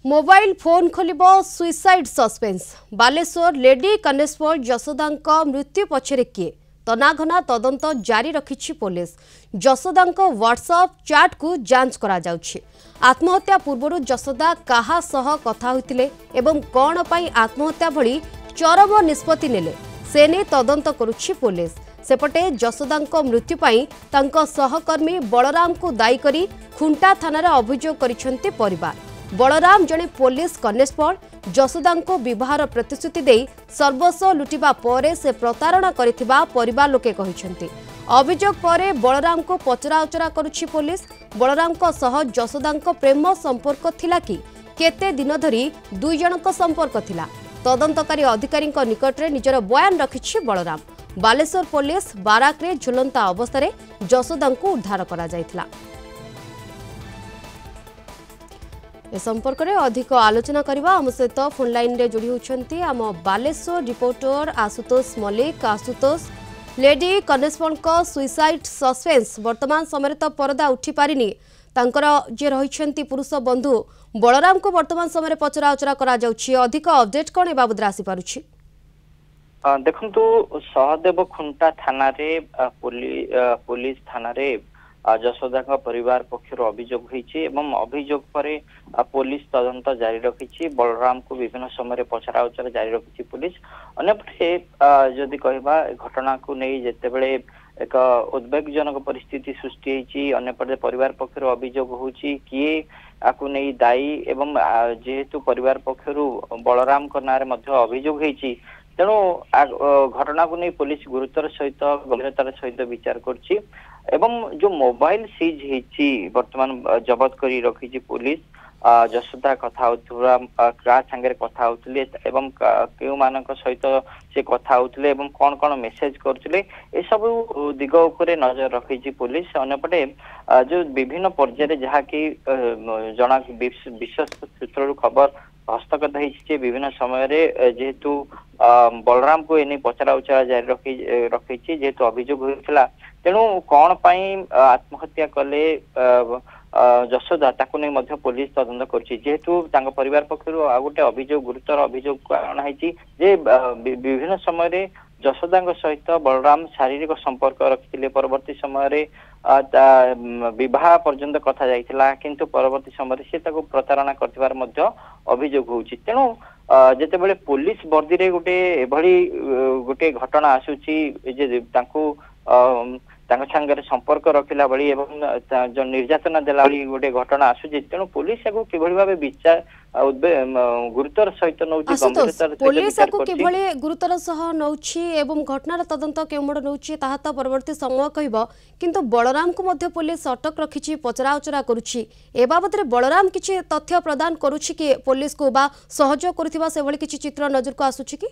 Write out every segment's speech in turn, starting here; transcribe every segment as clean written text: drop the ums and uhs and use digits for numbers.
Mobile phone खोलिबो suicide suspense Baleswar lady constable Jasoda मृत्यु पछरे किए तनाघना तदंत जारी रखिछि पुलिस। जसोदा व्हाट्सएप चैट को जांच करा जाउछि। आत्महत्या पूर्व जसोदा काहा सह कथा होइतिले एवं कोन पई आत्महत्या भली चरम निष्पत्ति नेले सेने तदंत करुछि पुलिस। सेपटे जसोदा मृत्यु पई तांको सहकर्मी बलराम को दायी करी खुंटा थानार अभियोग करिसेंति परिवार। बलराम जड़े पुलिस कनेस्टेबल जसोदा को विवाहर प्रतिश्रुति दे सर्वस्व लुटिबा परे से प्रतारणा करिथिबा परिवार लोके कहिसेंति। अभियोग परे बलराम को पचराउचरा करुछि पुलिस। बलराम को सह जसोदा प्रेम संपर्क थिला कि केते दिन धरी दुई जनक संपर्क थिला तदंतकारी अधिकारी निकट में निजर बयान रखिछि बलराम। बालेश्वर पुलिस बाराक रे झुलंता अवस्था जसोदा को उद्धार करा जायथिला। ए संपर्क में अधिक आलोचना करबा आम सहित फोन लाइन रे जोड़ी होछंती आम Baleswar reporter Ashutosh Mallick. Ashutosh, lady constable को सुइसाइड सस्पेंस वर्तमान समय तो परदा उठी पारिनी तांकर जे रहिछंती पुरुष बंधु बलराम को वर्तमान समय पचराउचरा करा जाउछि। अधिक अपडेट कोन ए बाबद रासि पारुछि? देखंतु सहदेव खुंटा थाना रे पुलिस थाना रे जसोदा परिवार पक्षर अभियोग होईछि एवं अभियोग परे पुलिस तदंत जारी रखिछि। बलराम को विभिन्न समय पचराउचरा जारी रखिछि पुलिस। अन्यपटे जदि कहबा घटना को नहीं जेतेबेले एक उद्वेगजनक परिस्थिति सृष्टि होईछि। अन्यपटे परिवार पक्षर अभियोग होईछि किए आकु नहीं दायी एवं जेहेतु परिवार पक्षर बलराम को नारे मध्य अभियोग होईछि तेणु घटना को नहीं पुलिस गुरुतर सहित गंभीरतार सहित विचार करछि एवं जो मोबाइल सीज होईछि वर्तमान जबत करी रखिछि पुलिस। जसोदा कथा होतुरा का संगे कथा होतले एवं केउ मानक सहित से कथा होतले एवं कोन कोन मेसेज करथिले ए सब दिग उपरे नजर रखिछि पुलिस। अन्यपटे जो विभिन्न पर्याय जहा कि जना विश्वस्त सूत्ररु खबर हस्तगत होईछि विभिन्न समय रे जेहेतु बलराम को एने पचरा उचरा जारी रखिछि जेहेतु अभियोग होइथिला तेणु कौन पाई आत्महत्या कले जसोदा ताकू नहीं मध्य पुलिस तदंत करछि। जेहेतु तांग परिवार पक्षरु आ गोटे अभियोग गुरुतर अभियोग कारण है जे विभिन्न समय रे जसोदा सहित बलराम शारीरिक संपर्क रखिथिले परवर्ती समय रे विवाह पर्यंत कथा जाइथिला किंतु परवर्ती समय से ताको प्रतारणा करथिबार मध्य अभियोग होउछि। तेणु जेतेबेले पुलिस वर्दी रे गोटे घटना आसुछि जे तांको संगे संपर्क रखिला बड़ी एवं जो निर्यातना देला बड़ी गोटे घटना आसुछि तेणु पुलिस को किभଳି भाबे विचार गुरुतर सहित नउछि गंभीरतार पुलिस को किभଳି गुरुतर सह नउछि एवं घटनार तदंत केमड नउछि ताहा त परवर्ती समय कहबो किंतु बलराम को मध्य पुलिस अटक रखिछि पचराउचरा करूछि। ए बाबत रे बलराम किछि तथ्य प्रदान करूछि कि पुलिस को बा सहयोग करथिबा से भଳି किछि चित्र नजर को आसुछि कि?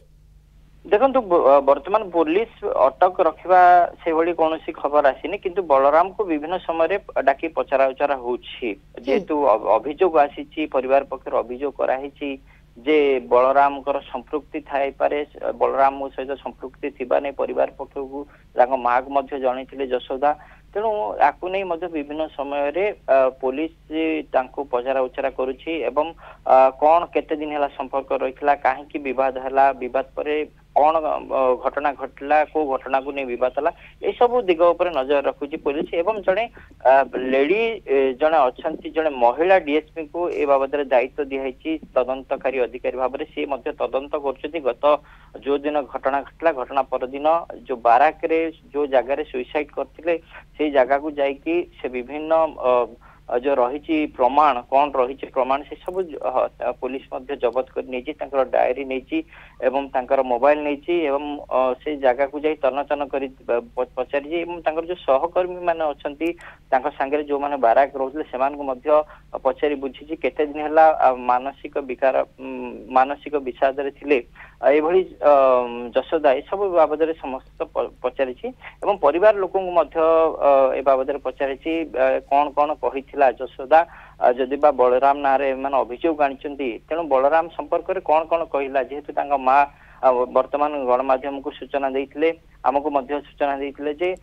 देखंतु वर्तमान पुलिस अटक रखिबा से भली कोनोसी खबर आसीनी किंतु बलराम को विभिन्न समय डाकी पचरा उचरा होछि जेतु अभियोग आसीछि परिवार पक्षर अभियोग करा हिछि जे बलराम कर संपृक्ति थाई पारे बलराम सहित संपृक्ति थिबा नै परिवार पक्ष को तांको माग मध्य जणिथिले जसोदा तेणु आकु नहीं मध्य विभिन्न समय रे पुलिस तांको पचरा उचरा करूछि एवं कौन केते दिन हला संपर्क रहितला काहे कि विवाद हला विवाद परे कौन घटना घटला को घटना को नहीं विवाद हला ए सब दिग ऊपर नजर रखुछि पुलिस एवं जने लेडी जने अछंती जने महिला डीएसपी को ए बाबद रे दायित्व दिहाइछि तदंतकारी अधिकारी भाव रे से मध्य तदंत करछथि। गत जो दिन घटना घटला घटना पर दिन जो बाराक रे जो जगह रे सुइसाइड करथिले से जगह को जाइकी से विभिन्न जो रही प्रमाण कौन रही प्रमाण से सब पुलिस मध्य जबत कर नहीं तांकर डायरी नहीं एवं तांकर मोबाइल नहीं एवं से जगह को जाई तनतन कर पचारि एवं तांकर जो सहकर्मी माने अछंती तांकर संगे जो माने बाराक रहले सेमान को मध्य पचारि बुझी केते दिन हला मानसिक विकार मानसिक विषाद रे थिले ए भली जसोदा ए सब बाबद रे समस्त पचारि एवं परिवार लोक को मध्य ए बाबद रे पचारि कौन कौन कहि जसोदा जदि बा बलराम नारे मान अभियोग आनिचंती तेणु बलराम संपर्क रे कौन कौन कहला जेहेतु तांगा माँ वर्तमान गणमाध्यम को सूचना देइथिले आमको मध्य सूचना देते जे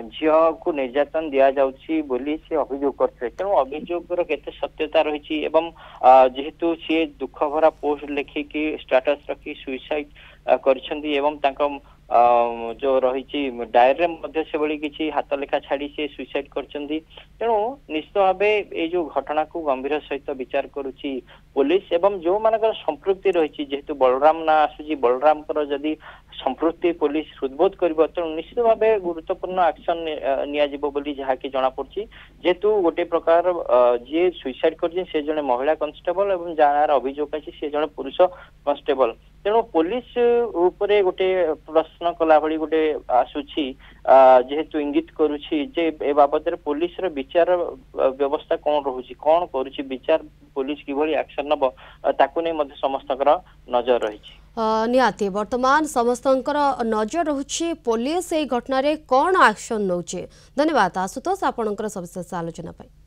झील को निर्यातन दि जाउछि बोली से अभियोग करते तेणु अभियोग केते सत्यता रही जेहेतु सी दुख भरा पोस्ट लेखिकी स्टेटस रखी सुइसाइड कर जो रही डायरी में से भली किसी हाथ लेखा छाड़ी से सुइसाइड करछंती तेणु निश्चित भाव ये जो घटना को गंभीर सहित विचार करुच्ची पुलिस एवं जो मानकर संपृक्ति रही जेहेतु बलराम ना आसुची बलराम जदि संपृक्ति पुलिस हृदबोध कर तेणु निश्चित भाव गुरुत्वपूर्ण एक्शन नि जहाँ कि जना पड़ी जेहेतु गोटे प्रकार जी सुइसाइड कर जड़े महिला कन्स्टेबल और जार अभियोग अच्छी सी जड़े पुरुष कन्स्टेबल तेणु पुलिस उपरे गोटे प्रश्न कला भली गोटे आसुची जेहेतु इंगित करुछि जे ए बाबद पुलिस रो विचार व्यवस्था कौन रहुछि कौन करुछि विचार पुलिस किभली एक्शन नब ताकू नै मध्ये समस्तकर नजर रहिछि निहाती वर्तमान समस्तंकर नजर रहुछि पुलिस ए घटना रे कौन एक्शन नौचे। धन्यवाद आशुतोष आपणकर सविशेष आलोचना पाई।